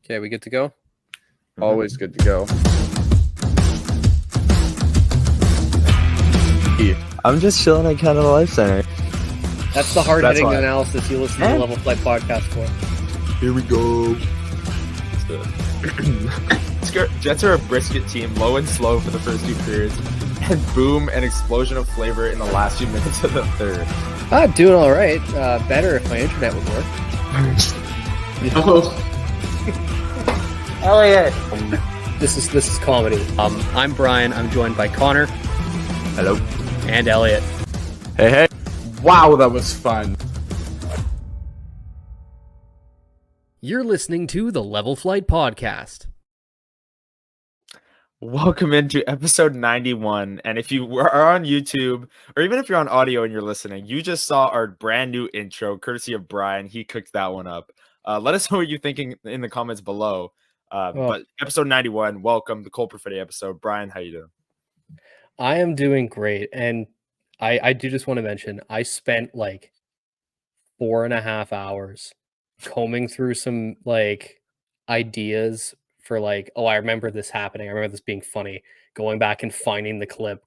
Okay, we good to go? Always good to go. I'm just chilling at Canada Life Center. That's the hard-hitting why. analysis you listen to the Level Flight podcast for. Here we go. Jets are a brisket team, low and slow for the first two periods, and boom, an explosion of flavor in the last few minutes of the third. Doing all right. Better if my internet would work. Elliot. This is comedy. I'm Brian. I'm joined by Connor. Hello. And Elliot. Hey, hey. Wow, that was fun. You're listening to the Level Flight podcast. Welcome into episode 91. And if you are on YouTube, or even if you're on audio and you're listening, you just saw our brand new intro, courtesy of Brian. He cooked that one up. Let us know what you're thinking in the comments below. But episode 91, welcome, the Cole Perfetti episode. Brian, how you doing? I am doing great. And I do just want to mention, I spent like 4.5 hours combing through some like ideas for like, oh, I remember this happening. I remember this being funny. Going back and finding the clip,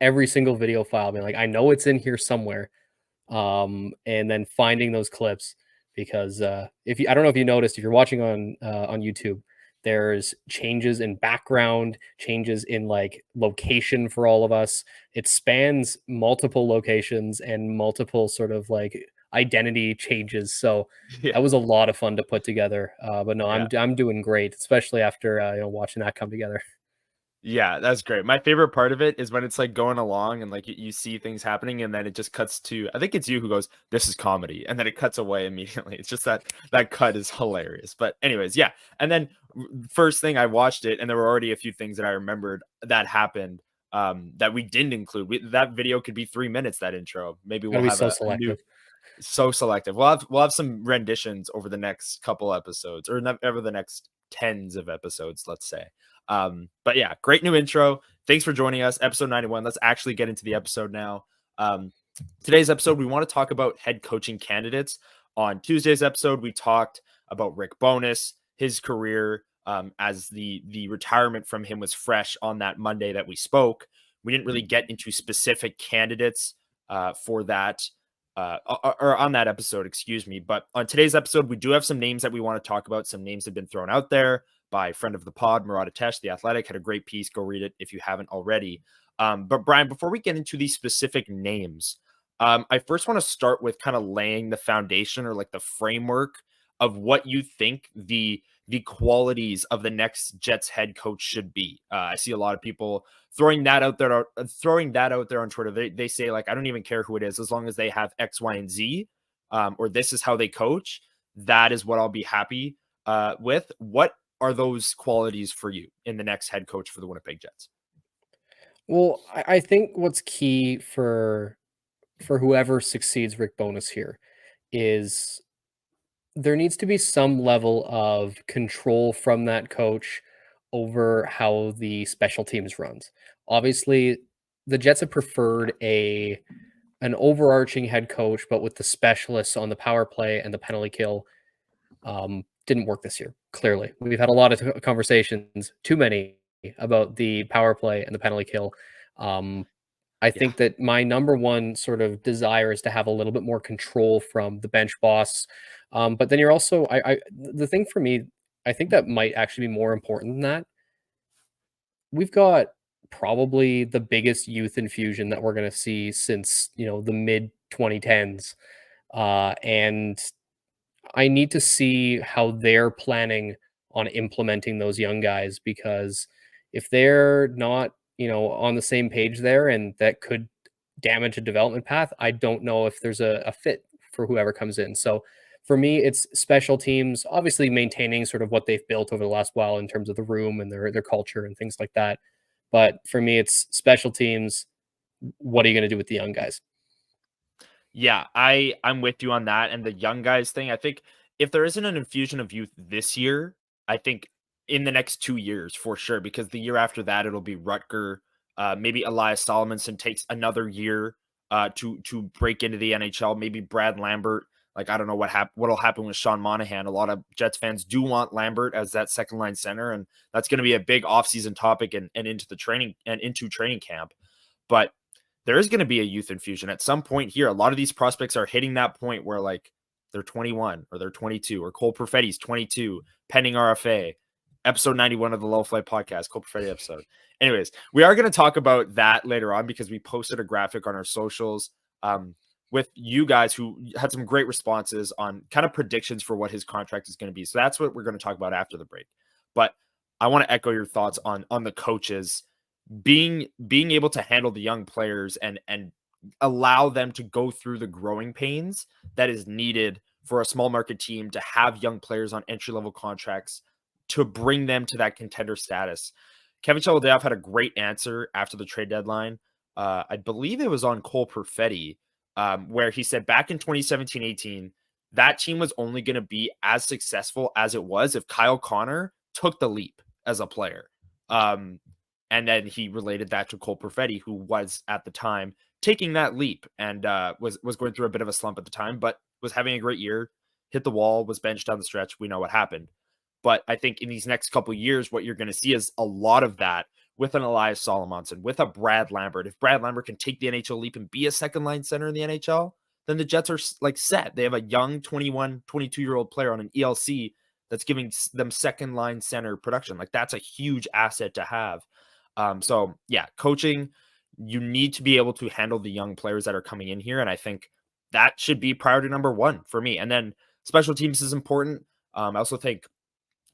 every single video file, being like, I know it's in here somewhere. And then finding those clips because I don't know if you noticed, if you're watching on YouTube, there's changes in background, changes in like location for all of us. It spans multiple locations and multiple sort of like identity changes. So that was a lot of fun to put together. But no, I'm doing great, especially after watching that come together. Yeah, that's great. My favorite part of it is when it's like going along and like you see things happening and then it just cuts to, I think it's you who goes, "This is comedy," and then it cuts away immediately. It's just that cut is hilarious. But anyways, yeah. And then first thing I watched it and there were already a few things that I remembered that happened that we didn't include. That video could be 3 minutes, that intro. Maybe we'll have so selective. We'll have some renditions over the next couple episodes, or over the next tens of episodes, let's say. But yeah, great new intro. Thanks for joining us. Episode 91. Let's actually get into the episode now. Today's episode, we want to talk about head coaching candidates. On Tuesday's episode, we talked about Rick Bowness, his career, as the retirement from him was fresh on that Monday that we spoke. We didn't really get into specific candidates for that, or on that episode, excuse me. But on today's episode, we do have some names that we want to talk about. Some names have been thrown out there by friend of the pod, Murad Atesh, The Athletic, had a great piece. Go read it if you haven't already. But Brian, before we get into these specific names, I first want to start with kind of laying the foundation, or like the framework of what you think the qualities of the next Jets head coach should be. I see a lot of people throwing that out there on Twitter. They say, like, I don't even care who it is, as long as they have X, Y, and Z, or this is how they coach. That is what I'll be happy with. What are those qualities for you in the next head coach for the Winnipeg Jets? Well, I think what's key for whoever succeeds Rick Bowness here is there needs to be some level of control from that coach over how the special teams runs. Obviously, the Jets have preferred an overarching head coach, but with the specialists on the power play and the penalty kill. Didn't work this year. Clearly, we've had a lot of conversations, too many, about the power play and the penalty kill. I think that my number one sort of desire is to have a little bit more control from the bench boss. But then you're also, the thing for me, I think that might actually be more important than that. We've got probably the biggest youth infusion that we're going to see since, the mid 2010s. And I need to see how they're planning on implementing those young guys, because if they're not, on the same page there, and that could damage a development path, I don't know if there's a fit for whoever comes in. So for me, it's special teams, obviously maintaining sort of what they've built over the last while in terms of the room and their culture and things like that. But for me, it's special teams. What are you going to do with the young guys? Yeah, I'm with you on that. And the young guys thing, I think if there isn't an infusion of youth this year, I think in the next 2 years for sure, because the year after that, it'll be Rutger. Maybe Elias Solomonson takes another year to break into the NHL. Maybe Brad Lambert Like, I don't know what'll happen with Sean Monahan. A lot of Jets fans do want Lambert as that second line center, and that's going to be a big offseason topic and into training camp. But there is going to be a youth infusion at some point here. A lot of these prospects are hitting that point where like they're 21 or they're 22, or Cole Perfetti's 22, pending RFA. Episode 91 of the Low Flight Podcast, Cole Perfetti episode. Anyways, we are going to talk about that later on because we posted a graphic on our socials with you guys who had some great responses on kind of predictions for what his contract is going to be. So that's what we're going to talk about after the break. But I want to echo your thoughts on the coaches being able to handle the young players and allow them to go through the growing pains that is needed for a small market team to have young players on entry level contracts to bring them to that contender status. Kevin Cheveldayoff had a great answer after the trade deadline. I believe it was on Cole Perfetti, where he said back in 2017-18, that team was only going to be as successful as it was if Kyle Connor took the leap as a player. And then he related that to Cole Perfetti, who was at the time taking that leap and was going through a bit of a slump at the time, but was having a great year, hit the wall, was benched down the stretch. We know what happened. But I think in these next couple of years, what you're going to see is a lot of that with an Elias Solomonson, with a Brad Lambert. If Brad Lambert can take the NHL leap and be a second line center in the NHL, then the Jets are like set. They have a young 21, 22-year-old player on an ELC that's giving them second line center production. Like that's a huge asset to have. So yeah, coaching, you need to be able to handle the young players that are coming in here. And I think that should be priority number one for me. And then special teams is important. I also think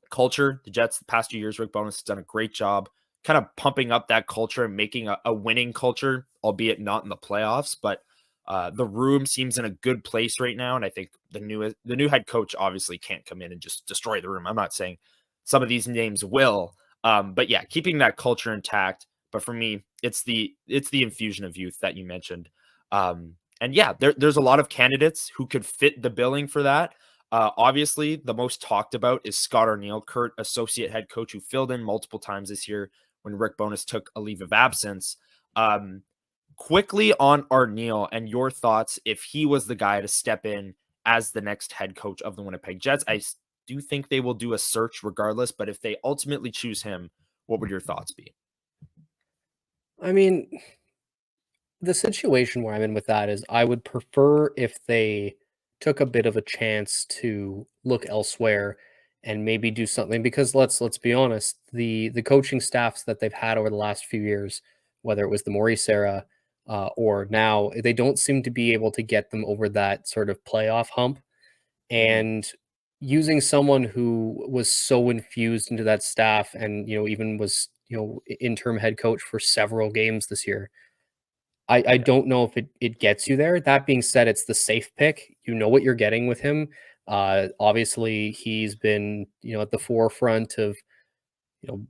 culture, the Jets, the past 2 years, Rick Bowness has done a great job kind of pumping up that culture and making a winning culture, albeit not in the playoffs. But the room seems in a good place right now. And I think the new head coach obviously can't come in and just destroy the room. I'm not saying some of these names will, but yeah, keeping that culture intact. But for me, it's the infusion of youth that you mentioned. And yeah, there's a lot of candidates who could fit the billing for that. Obviously, the most talked about is Scott Arniel, Kurt, associate head coach, who filled in multiple times this year when Rick Bowness took a leave of absence. Quickly on Arniel and your thoughts if he was the guy to step in as the next head coach of the Winnipeg Jets. I do think they will do a search regardless, but if they ultimately choose him, what would your thoughts be? I mean, the situation where I'm in with that is I would prefer if they took a bit of a chance to look elsewhere and maybe do something because let's be honest, the coaching staffs that they've had over the last few years, whether it was the Maurice era or now, they don't seem to be able to get them over that sort of playoff hump. And using someone who was so infused into that staff and even was interim head coach for several games this year, I don't know if it gets you there. That being said, it's the safe pick. You know what you're getting with him. Obviously, he's been at the forefront of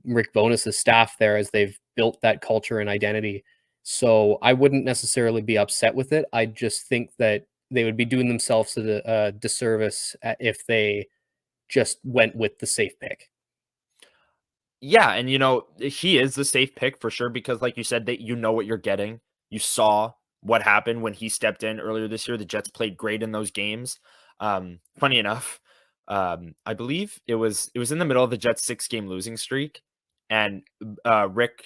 Rick Bowness's staff there as they've built that culture and identity. So I wouldn't necessarily be upset with it. I just think that they would be doing themselves a disservice if they just went with the safe pick. Yeah, and he is the safe pick for sure because like you said, that you know what you're getting. You saw what happened when he stepped in earlier this year. The Jets played great in those games. Funny enough, I believe it was in the middle of the Jets 6-game losing streak, and Rick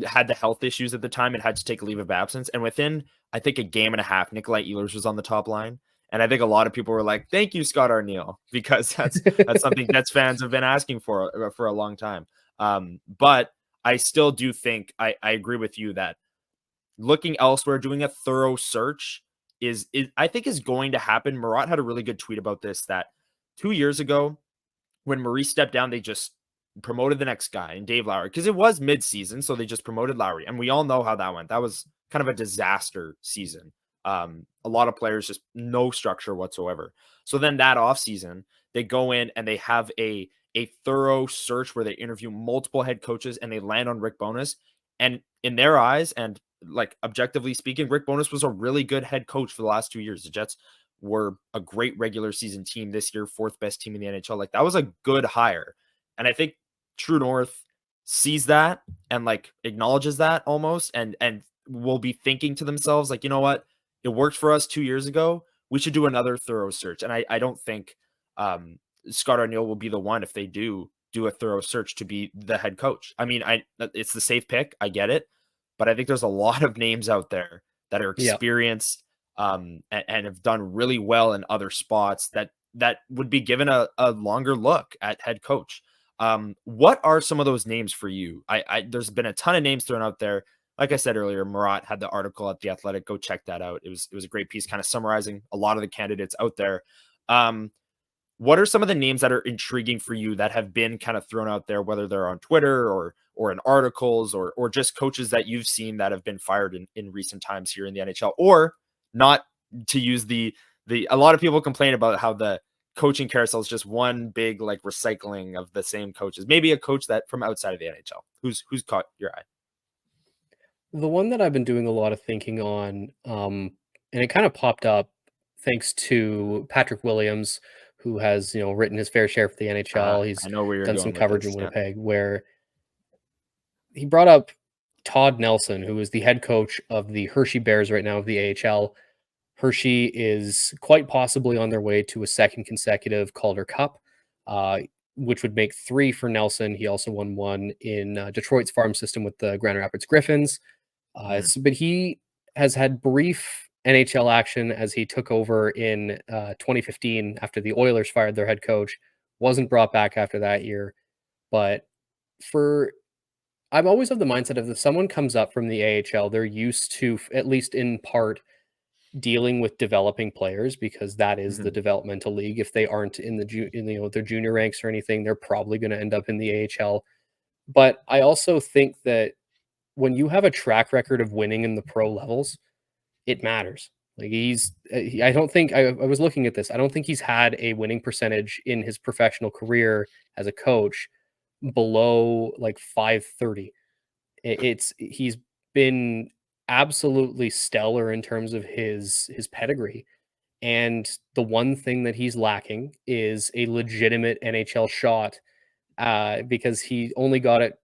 had the health issues at the time and had to take a leave of absence. And within, I think, a game and a half, Nikolai Ehlers was on the top line. And I think a lot of people were like, "Thank you, Scott Arniel," because that's something Jets fans have been asking for a long time. But I still do think I agree with you that looking elsewhere, doing a thorough search is I think is going to happen. Murat had a really good tweet about this that 2 years ago when Maurice stepped down, they just promoted the next guy and Dave Lowry because it was mid-season, so they just promoted Lowry, and we all know how that went. That was kind of a disaster season. A lot of players just no structure whatsoever. So then that offseason, they go in and they have a thorough search where they interview multiple head coaches and they land on Rick Bowness. And in their eyes, and like objectively speaking, Rick Bowness was a really good head coach for the last 2 years. The Jets were a great regular season team this year, fourth best team in the NHL. Like that was a good hire. And I think True North sees that and like acknowledges that almost and will be thinking to themselves, like, you know what? It worked for us 2 years ago. we should do another thorough search. And I don't think Scott Arniel will be the one if they do a thorough search to be the head coach. I mean, it's the safe pick. I get it. But I think there's a lot of names out there that are Yeah. experienced and have done really well in other spots that would be given a longer look at head coach. What are some of those names for you? There's been a ton of names thrown out there. Like I said earlier, Murat had the article at The Athletic. Go check that out. It was a great piece kind of summarizing a lot of the candidates out there. What are some of the names that are intriguing for you that have been kind of thrown out there, whether they're on Twitter or in articles or just coaches that you've seen that have been fired in recent times here in the NHL? Or not to use a lot of people complain about how the coaching carousel is just one big like recycling of the same coaches. Maybe a coach that from outside of the NHL who's caught your eye. The one that I've been doing a lot of thinking on, and it kind of popped up thanks to Patrick Williams, who has, written his fair share for the NHL. I He's know where you're done going some with coverage in this. Yeah. Winnipeg, where he brought up Todd Nelson, who is the head coach of the Hershey Bears right now of the AHL. Hershey is quite possibly on their way to a second consecutive Calder Cup, uh, which would make 3 for Nelson. He also won 1 in Detroit's farm system with the Grand Rapids Griffins. But he has had brief NHL action as he took over in 2015 after the Oilers fired their head coach. Wasn't brought back after that year. But I'm always of the mindset of if someone comes up from the AHL, they're used to, at least in part, dealing with developing players because that is the developmental league. If they aren't in their junior ranks or anything, they're probably going to end up in the AHL. But I also think that when you have a track record of winning in the pro levels, it matters. Like I don't think I was looking at this. I don't think he's had a winning percentage in his professional career as a coach below like 530. He's been absolutely stellar in terms of his pedigree. And the one thing that he's lacking is a legitimate NHL shot, because he only got it,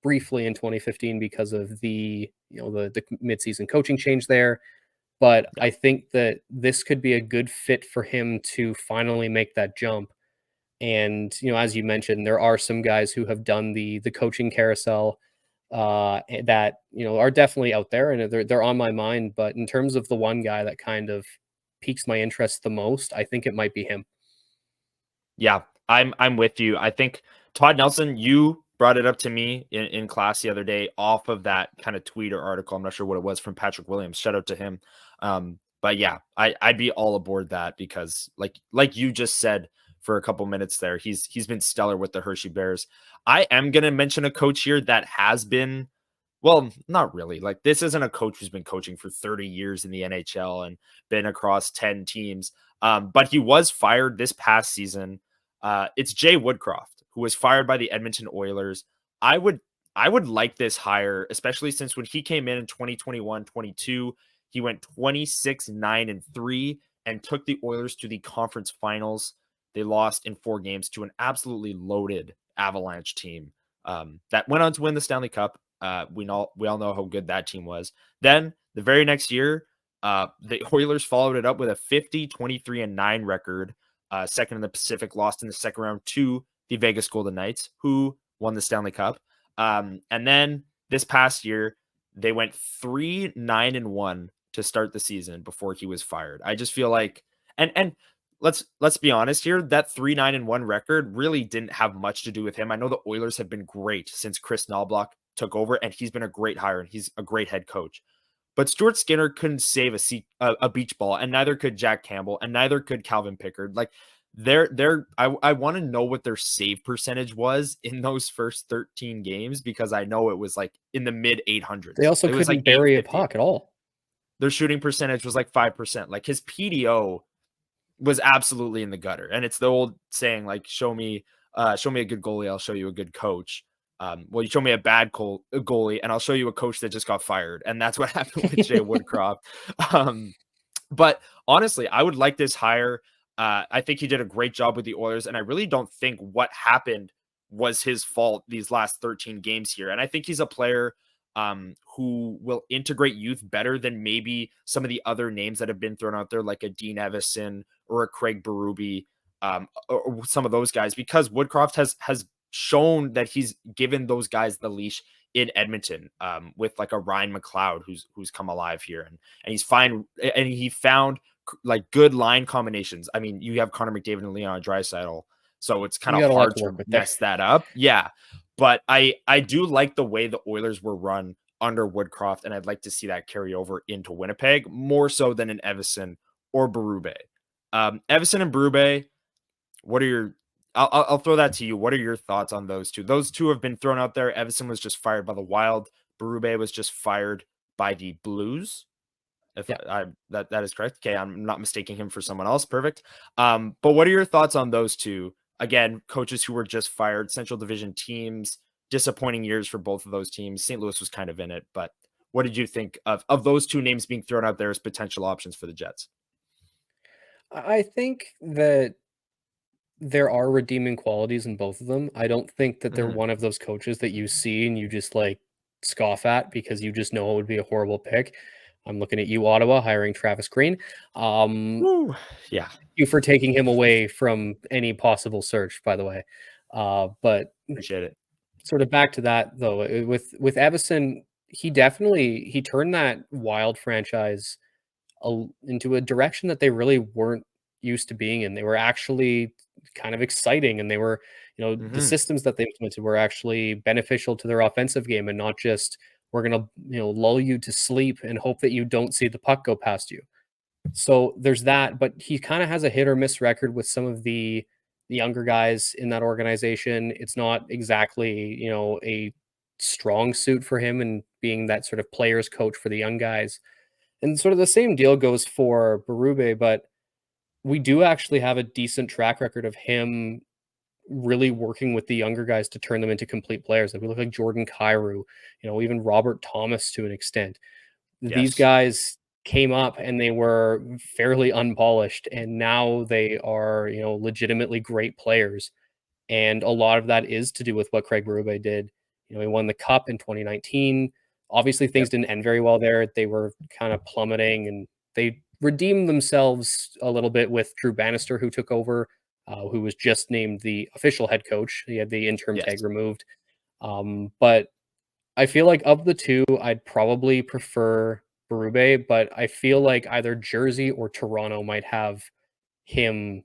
briefly in 2015 because of the midseason coaching change there. But Yeah. I think that this could be a good fit for him to finally make that jump. And as you mentioned, there are some guys who have done the coaching carousel that are definitely out there, and they're on my mind. But in terms of the one guy that kind of piques my interest the most, I think it might be him. Yeah, I'm with you. I think Todd Nelson, you brought it up to me in class the other day off of that kind of tweet or article. I'm not sure what it was from Patrick Williams. Shout out to him. But yeah, I'd be all aboard that because like you just said for a couple minutes there, he's been stellar with the Hershey Bears. I am gonna mention a coach here that has been, well, not really. Like this isn't a coach who's been coaching for 30 years in the NHL and been across 10 teams. But he was fired this past season. It's Jay Woodcroft, who was fired by the Edmonton Oilers. I would like this hire, especially since when he came in 2021-22, he went 26-9-3 and took the Oilers to the conference finals. They lost in 4 games to an absolutely loaded Avalanche team that went on to win the Stanley Cup. We all know how good that team was. Then the very next year, the Oilers followed it up with a 50-23-9 record, second in the Pacific, lost in the second round to the Vegas Golden Knights, who won the Stanley Cup. And then this past year, they went 3-9-1 to start the season before he was fired. I just feel like, and let's be honest here, that 3-9-1 record really didn't have much to do with him. I know the Oilers have been great since Chris Knobloch took over, and he's been a great hire, and he's a great head coach. But Stuart Skinner couldn't save a beach ball, and neither could Jack Campbell, and neither could Calvin Pickard. Like I want to know what their save percentage was in those first 13 games because I know it was like in the mid 800s. They also It was couldn't like bury a 850. puck at all. Their shooting percentage was like 5%. Like his PDO was absolutely in the gutter. And it's the old saying, like, show me a good goalie, I'll show you a good coach. Well, you show me a bad goalie, and I'll show you a coach that just got fired. And that's what happened with Jay Woodcroft. But honestly, I would like this hire. I think he did a great job with the Oilers, and I really don't think what happened was his fault these last 13 games here. And I think he's a player who will integrate youth better than maybe some of the other names that have been thrown out there, like a Dean Evison or a Craig Berube, or some of those guys, because Woodcroft has shown that he's given those guys the leash in Edmonton, with like a Ryan McLeod who's come alive here, and he's fine, and he found like good line combinations. I mean, you have Connor McDavid and Leon Draisaitl, so it's kind You of got a lot hard to to work with there. mess that up. Yeah, but I do like the way the Oilers were run under Woodcroft, and I'd like to see that carry over into Winnipeg more so than in Evison or Berube. Evison and Berube, what are your? I'll throw that to you. What are your thoughts on those two? Those two have been thrown out there. Evison was just fired by the Wild. Berube was just fired by the Blues. If Yeah. that is correct. Okay, I'm not mistaking him for someone else. Perfect. But what are your thoughts on those two? Again, coaches who were just fired, Central Division teams, disappointing years for both of those teams. St. Louis was kind of in it, but what did you think of those two names being thrown out there as potential options for the Jets? I think that there are redeeming qualities in both of them. I don't think that they're Mhm. one of those coaches that you see and you just like scoff at because you just know it would be a horrible pick. I'm looking at you, Ottawa, hiring Travis Green. Woo. Yeah, You for taking him away from any possible search, by the way. But appreciate it. sort of back to that though, with Evison, he turned that Wild franchise into a direction that they really weren't used to being in. They were actually kind of exciting, and they were, the Mhm. systems that they implemented were actually beneficial to their offensive game, and not just we're gonna lull you to sleep and hope that you don't see the puck go past you. So there's that, but he kind of has a hit or miss record with some of the younger guys in that organization. It's not exactly, a strong suit for him and being that sort of players coach for the young guys. And sort of the same deal goes for Berube, but we do actually have a decent track record of him really working with the younger guys to turn them into complete players. Like we look like Jordan Kyrou, even Robert Thomas to an extent. These Yes. guys came up and they were fairly unpolished, and now they are, legitimately great players. And a lot of that is to do with what Craig Berube did. He won the cup in 2019. Obviously, things Yep. didn't end very well there. They were kind of plummeting, and they redeemed themselves a little bit with Drew Bannister, who took over, who was just named the official head coach. He had the interim tag Yes. removed. But I feel like of the two, I'd probably prefer Berube, but I feel like either Jersey or Toronto might have him,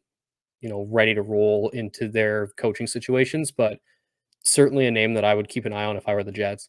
ready to roll into their coaching situations, but certainly a name that I would keep an eye on if I were the Jets.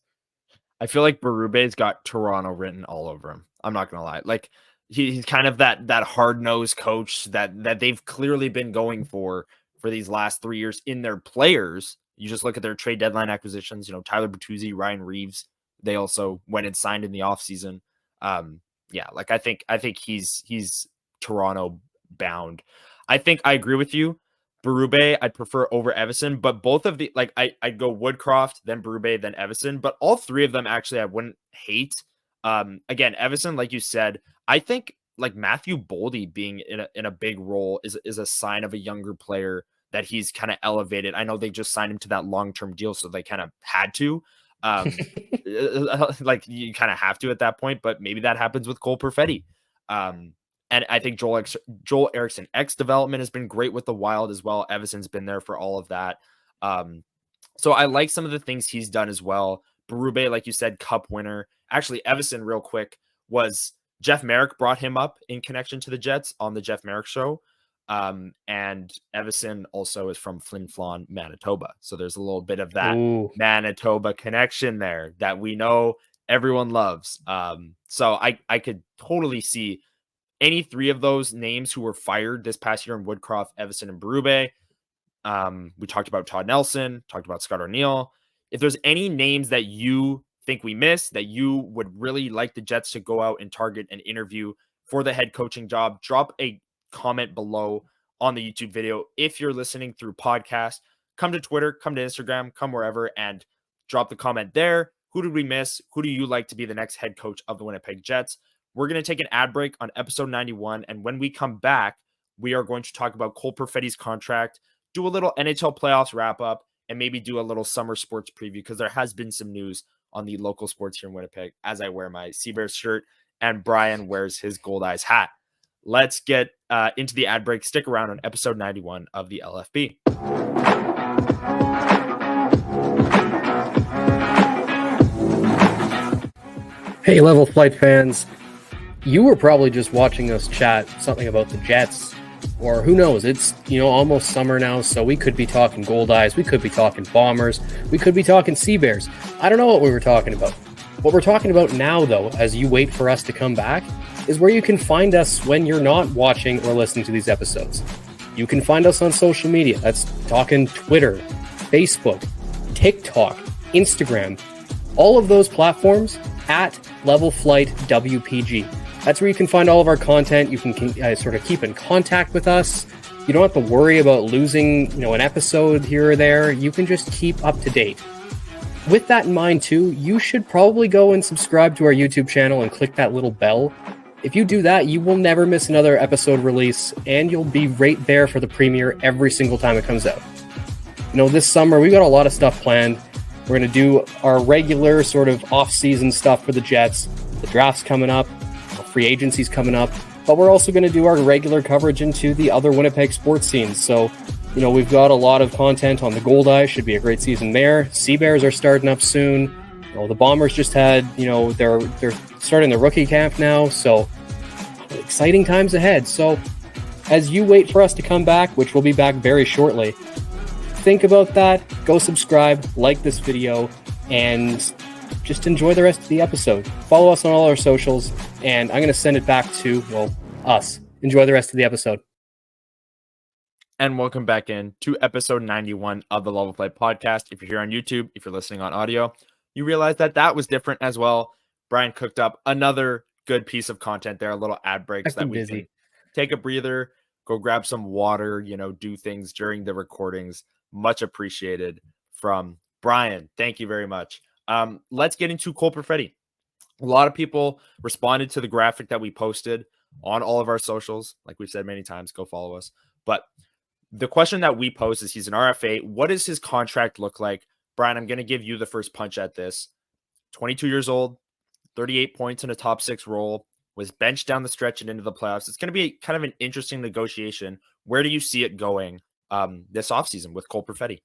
I feel like Berube's got Toronto written all over him. I'm not gonna lie. Like he's kind of that hard nosed coach that they've clearly been going for these last 3 years in their players. You just look at their trade deadline acquisitions. Tyler Bertuzzi, Ryan Reeves. They also went and signed in the offseason. Yeah, like I think he's Toronto bound. I think I agree with you. Berube, I'd prefer over Evison, but both of the I'd go Woodcroft, then Berube, then Evison, but all three of them actually I wouldn't hate. Again, Evison, like you said, I think like Matthew Boldy being in a big role is a sign of a younger player that he's kind of elevated. I know they just signed him to that long-term deal, so they kind of had to. Um, like you kind of have to at that point, but maybe that happens with Cole Perfetti. Um, and I think Joel Eriksson X development has been great with the Wild as well. Evison's been there for all of that. So I like some of the things he's done as well. Berube, like you said, cup winner. Actually, Evison, real quick, was Jeff Merrick brought him up in connection to the Jets on the Jeff Merrick show. And Evison also is from Flin Flon, Manitoba. So there's a little bit of that Ooh. Manitoba connection there that we know everyone loves. So I could totally see any three of those names who were fired this past year in Woodcroft, Evison, and Berube. We talked about Todd Nelson, talked about Scott O'Neill. If there's any names that you think we missed that you would really like the Jets to go out and target and interview for the head coaching job, drop a comment below on the YouTube video. If you're listening through podcast, come to Twitter, come to Instagram, come wherever and drop the comment there. Who did we miss? Who do you like to be the next head coach of the Winnipeg Jets? We're going to take an ad break on episode 91. And when we come back, we are going to talk about Cole Perfetti's contract, do a little NHL playoffs wrap up, and maybe do a little summer sports preview because there has been some news on the local sports here in Winnipeg as I wear my Seabears shirt and Brian wears his Gold Eyes hat. Let's get into the ad break. Stick around on episode 91 of the LFB. Hey, Level Flight fans. You were probably just watching us chat something about the Jets, or who knows, it's, almost summer now, so we could be talking Gold Eyes, we could be talking Bombers, we could be talking Seabears. I don't know what we were talking about. What we're talking about now, though, as you wait for us to come back, is where you can find us when you're not watching or listening to these episodes. You can find us on social media. That's talking Twitter, Facebook, TikTok, Instagram, all of those platforms at Level Flight WPG. That's where you can find all of our content. You can sort of keep in contact with us. You don't have to worry about losing, an episode here or there. You can just keep up to date. With that in mind, too, you should probably go and subscribe to our YouTube channel and click that little bell. If you do that, you will never miss another episode release, and you'll be right there for the premiere every single time it comes out. This summer, we've got a lot of stuff planned. We're going to do our regular sort of off-season stuff for the Jets. The draft's coming up. Free agency's coming up. But we're also going to do our regular coverage into the other Winnipeg sports scenes. So, we've got a lot of content on the Gold Eyes. Should be a great season there. Seabears are starting up soon. The Bombers just had, they're starting the rookie camp now. So, exciting times ahead. So, as you wait for us to come back, which we'll be back very shortly, think about that. Go subscribe, like this video, and just enjoy the rest of the episode. Follow us on all our socials, and I'm going to send it back to, us. Enjoy the rest of the episode. And welcome back in to episode 91 of the Level Flight podcast. If you're here on YouTube, if you're listening on audio, you realize that was different as well. Brian cooked up another good piece of content there, a little ad breaks that we can take a breather, go grab some water, do things during the recordings. Much appreciated from Brian. Thank you very much. Let's get into Cole Perfetti. A lot of people responded to the graphic that we posted on all of our socials. Like we've said many times, go follow us. But the question that we posed is, he's an RFA. What does his contract look like? Brian, I'm going to give you the first punch at this. 22 years old, 38 points in a top 6 role, was benched down the stretch and into the playoffs. It's going to be kind of an interesting negotiation. Where do you see it going this offseason with Cole Perfetti?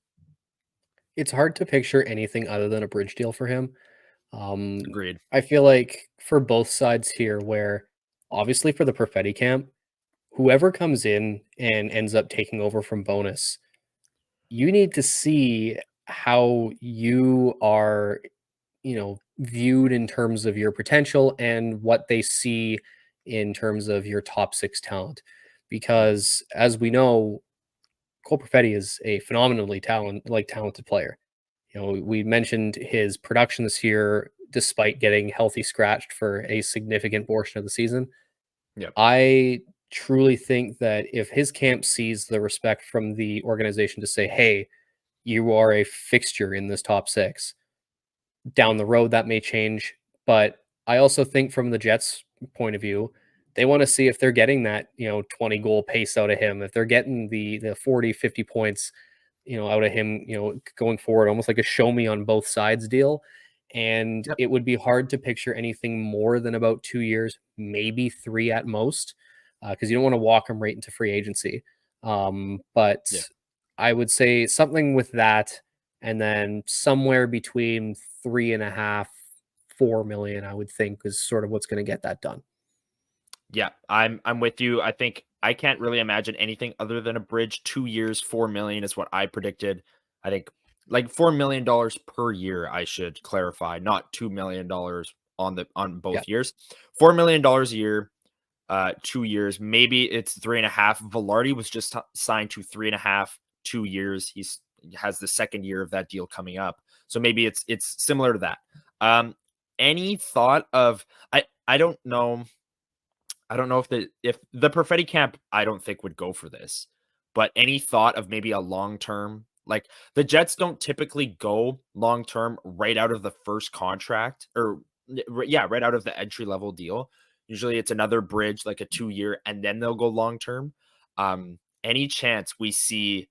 It's hard to picture anything other than a bridge deal for him. Agreed. I feel like for both sides here, where obviously for the Perfetti camp, whoever comes in and ends up taking over from Bowness, you need to see how you are, viewed in terms of your potential and what they see in terms of your top 6 talent. Because as we know, Cole Perfetti is a phenomenally talented player. We mentioned his production this year, despite getting healthy scratched for a significant portion of the season. Yep. I truly think that if his camp sees the respect from the organization to say, hey, you are a fixture in this top 6, down the road that may change. But I also think from the Jets' point of view, they want to see if they're getting that, 20 goal pace out of him, if they're getting the 40, 50 points, out of him, going forward, almost like a show me on both sides deal. And Yep. It would be hard to picture anything more than about 2 years, maybe 3 at most, because you don't want to walk him right into free agency. But Yeah. I would say something with that, and then somewhere between 3.5, 4 million, I would think, is sort of what's going to get that done. Yeah, I'm with you. I think I can't really imagine anything other than a bridge. 2 years, 4 million is what I predicted. I think like $4 million per year, I should clarify, not $2 million on both years. $4 million a year, 2 years. Maybe it's 3.5. Velarde was just signed to 3.5, 2 years. He has the second year of that deal coming up. So maybe it's similar to that. Any thought of I don't know. I don't know if the Perfetti camp, I don't think would go for this, but any thought of maybe a long-term, like the Jets don't typically go long-term right out of the first contract right out of the entry-level deal. Usually it's another bridge, like a 2-year, and then they'll go long-term. Any chance we see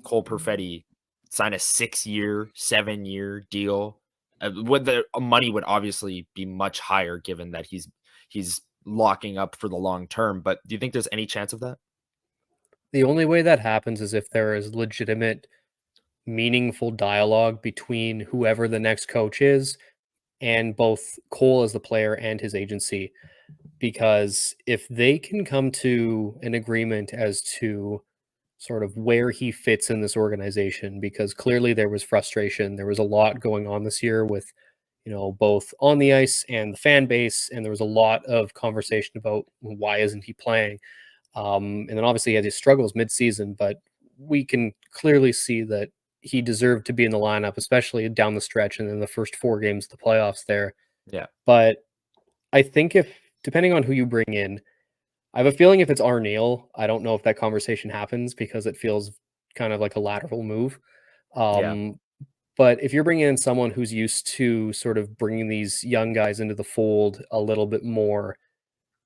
Cole Perfetti sign a 6-year, 7-year deal Would the money would obviously be much higher given that he's locking up for the long term. But do you think there's any chance of that? The only way that happens is if there is legitimate, meaningful dialogue between whoever the next coach is and both Cole as the player and his agency. Because if they can come to an agreement as to sort of where he fits in this organization, because clearly there was frustration. There was a lot going on this year with, both on the ice and the fan base. And there was a lot of conversation about why isn't he playing? And then obviously he had his struggles midseason, but we can clearly see that he deserved to be in the lineup, especially down the stretch and in the first 4 games of the playoffs there. Yeah. But I think if, depending on who you bring in, I have a feeling if it's Arneal, I don't know if that conversation happens because it feels kind of like a lateral move. Yeah. Um, but if you're bringing in someone who's used to sort of bringing these young guys into the fold a little bit more,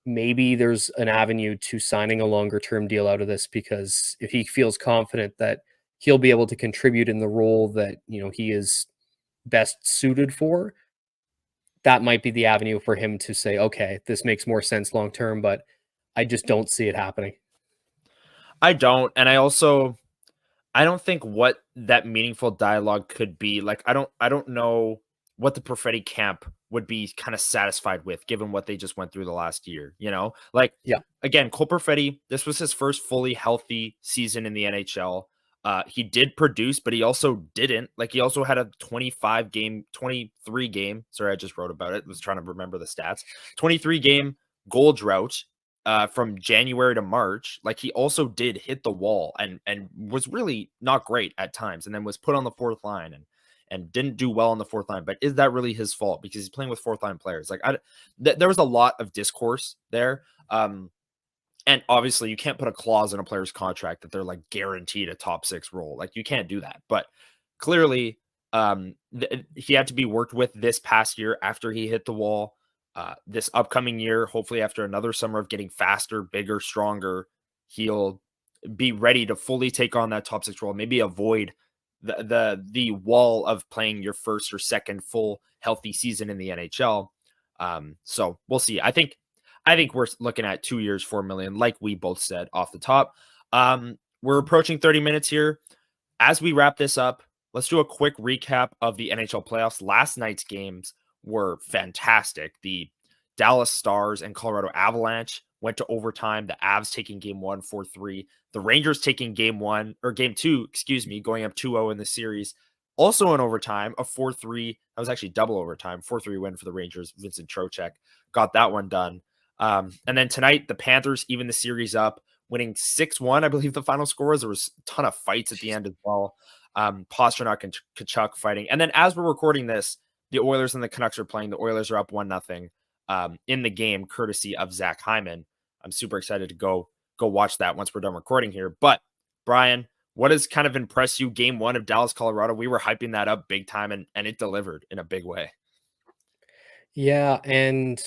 maybe there's an avenue to signing a longer term deal out of this, because if he feels confident that he'll be able to contribute in the role that, he is best suited for, that might be the avenue for him to say, okay, this makes more sense long term, but I just don't see it happening. I don't. And I don't think what that meaningful dialogue could be. Like I don't know what the Perfetti camp would be kind of satisfied with given what they just went through the last year, you know? Like Yeah. again, Cole Perfetti, this was his first fully healthy season in the NHL. He did produce, but he also didn't. Like he also had a 23 game. Sorry, I just wrote about it. Was trying to remember the stats. 23 game goal drought from January to March. Like he also did hit the wall and was really not great at times, and then was put on the fourth line and didn't do well on the fourth line. But is that really his fault? Because he's playing with fourth line players. Like there was a lot of discourse there. And obviously you can't put a clause in a player's contract that they're like guaranteed a top 6 role. Like you can't do that. But clearly, he had to be worked with this past year after he hit the wall. This upcoming year, hopefully after another summer of getting faster, bigger, stronger, he'll be ready to fully take on that top 6 role. Maybe avoid the wall of playing your first or second full healthy season in the NHL. So we'll see. I think we're looking at 2 years, 4 million, like we both said off the top. We're approaching 30 minutes here. As we wrap this up, let's do a quick recap of the NHL playoffs. Last night's games were fantastic. The Dallas Stars and Colorado Avalanche went to overtime. The Avs taking game 1, 4-3. The Rangers taking game 2, going up 2-0 in the series. Also in overtime, a 4-3. That was actually double overtime. 4-3 win for the Rangers. Vincent Trocheck got that one done. And then tonight, the Panthers even the series up, winning 6-1. I believe the final score was. There was a ton of fights at the end as well. Pastrnak and Kachuk fighting. And then as we're recording this, the Oilers and the Canucks are playing. The Oilers are up 1-0 in the game, courtesy of Zach Hyman. I'm super excited to go watch that once we're done recording here. But Brian, what has kind of impressed you game 1 of Dallas, Colorado? We were hyping that up big time, and it delivered in a big way. Yeah, and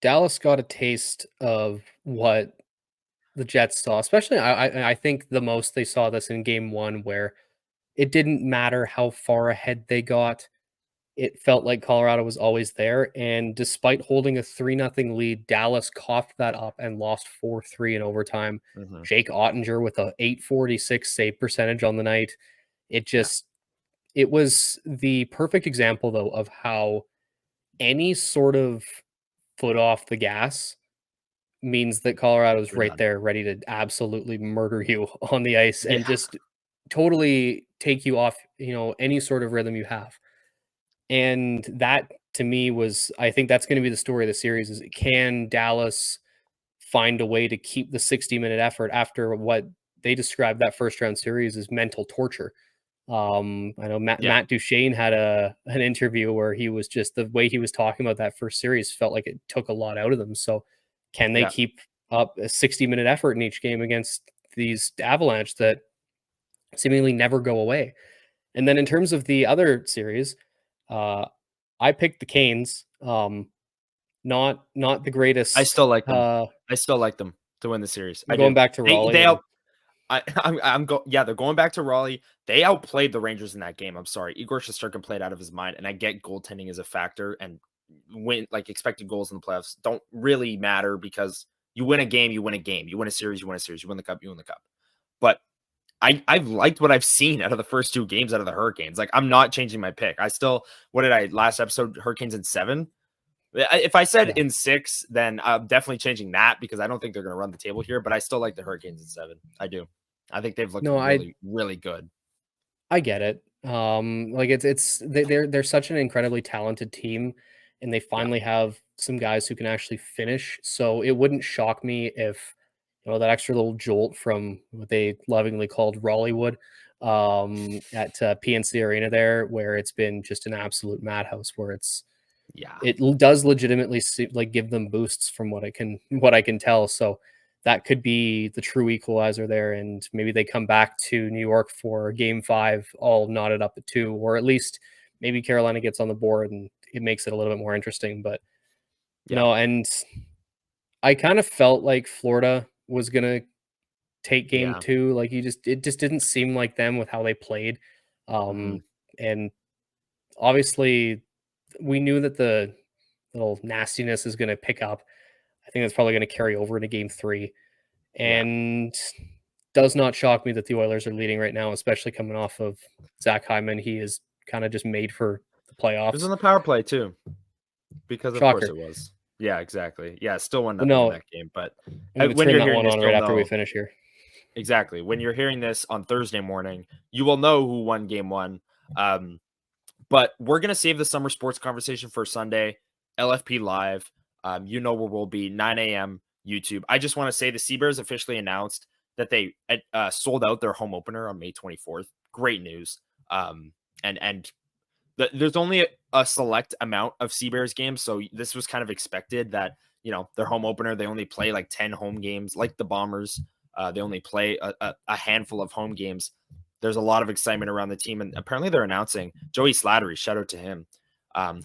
Dallas got a taste of what the Jets saw, especially I think the most they saw this in game 1, where it didn't matter how far ahead they got. It felt like Colorado was always there, and despite holding a 3-0 lead, Dallas coughed that up and lost 4-3 in overtime. Mm-hmm. Jake Ottinger with a .846 save percentage on the night. It was the perfect example, though, of how any sort of foot off the gas means that Colorado's We're right done. there ready to absolutely murder you on the ice and Yeah. just totally take you off, any sort of rhythm you have. And that to me was, I think that's going to be the story of the series, is can Dallas find a way to keep the 60-minute effort after what they described that first round series as mental torture. I know Yeah. Matt Duchene had an interview where he was just, the way he was talking about that first series felt like it took a lot out of them. So can they Yeah. keep up a 60-minute effort in each game against these Avalanche that seemingly never go away? And then in terms of the other series, I picked the Canes. Not the I greatest. still like them. I still like them to win the series. I Going do. back to They Raleigh they and out Yeah, they're going back to Raleigh. They outplayed the Rangers in that game. I'm sorry. Igor Shesterkin played out of his mind, and I get goaltending is a factor, and expected goals in the playoffs don't really matter because you win a game, you win a game. You win a series, you win a series. You win the cup, you win the cup. But I've liked what I've seen out of the first 2 games out of the Hurricanes. Like, I'm not changing my pick. I still, what did I last episode? Hurricanes in 7. If I said in 6, then I'm definitely changing that because I don't think they're going to run the table here. But I still like the Hurricanes in 7. I do. I think they've looked No, really, really good. I get it. Like they're such an incredibly talented team, and they Yeah, finally have some guys who can actually finish. So it wouldn't shock me if that extra little jolt from what they lovingly called Rollywood at PNC Arena there, where it's been just an absolute madhouse, where yeah. does legitimately like give them boosts from what I can tell. So that could be the true equalizer there, and maybe they come back to New York for Game 5, all knotted up at 2, or at least maybe Carolina gets on the board and it makes it a little bit more interesting. But Yeah. and I kind of felt like Florida was gonna take Game Yeah. 2. Like it just didn't seem like them with how they played, Mhm. and obviously we knew that the little nastiness is going to pick up. I think that's probably going to carry over into Game 3, Yeah. and does not shock me that the Oilers are leading right now, especially coming off of Zach Hyman. He is kind of just made for the It was playoffs. on the power play too, because of course Shocker. it was. Yeah, exactly. Yeah, still 1-0 in No, that game. But I'm going to when turn you're that hearing one this, on right you'll after we know. finish here. Exactly. When you're hearing this on Thursday morning, you will know who won Game 1. But we're going to save the summer sports conversation for Sunday, LFP Live. You know where we'll be, 9 a.m. YouTube. I just want to say the Seabears officially announced that they sold out their home opener on May 24th. Great news. And there's only a select amount of Seabears games, so this was kind of expected that, their home opener, they only play like 10 home games, like the Bombers. They only play a handful of home games. There's a lot of excitement around the team, and apparently they're announcing Joey Slattery. Shout out to him,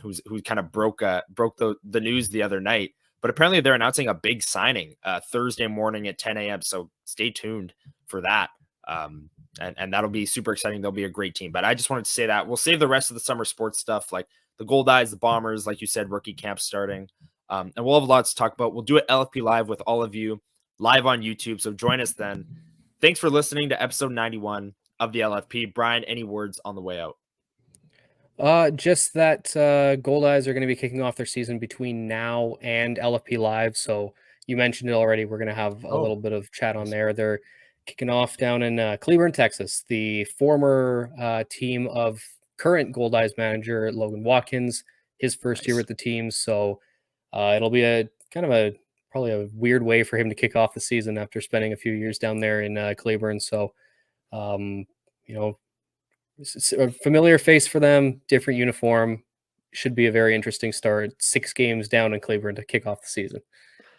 who kind of broke the news the other night. But apparently they're announcing a big signing Thursday morning at 10 a.m. So stay tuned for that. And that'll be super exciting. They'll be a great team. But I just wanted to say that we'll save the rest of the summer sports stuff, like the Gold Eyes, the Bombers, like you said, rookie camp starting. And we'll have lots to talk about. We'll do it LFP Live with all of you live on YouTube. So join us then. Thanks for listening to episode 91 of the LFP. Brian, any words on the way out? Just that Gold Eyes are going to be kicking off their season between now and LFP Live. So you mentioned it already. We're going to have a little bit of chat on there. They're kicking off down in Cleburne, Texas. The former team of current Gold Eyes manager Logan Watkins, his first year with the team. So it'll be a kind of probably a weird way for him to kick off the season after spending a few years down there in Cleburne. So you know, it's a familiar face for them, different uniform. Should be a very interesting start. 6 games down in Cleveland to kick off the season.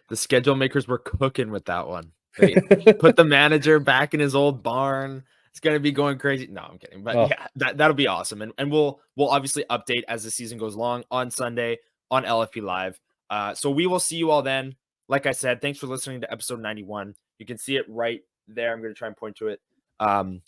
The schedule makers were cooking with that one. They put the manager back in his old barn. It's gonna be going crazy. No, I'm kidding. But yeah, that'll be awesome. And we'll obviously update as the season goes along on Sunday on LFP Live. So we will see you all then. Like I said, thanks for listening to episode 91. You can see it right there. I'm going to try and point to it.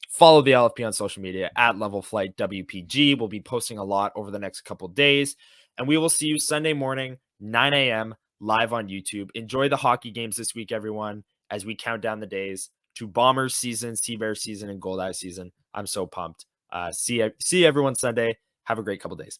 Follow the LFP on social media at Level Flight WPG. We'll be posting a lot over the next couple days. And we will see you Sunday morning, 9 a.m. live on YouTube. Enjoy the hockey games this week, everyone, as we count down the days to Bombers season, Sea Bear season, and Gold Eye season. I'm so pumped. See everyone Sunday. Have a great couple days.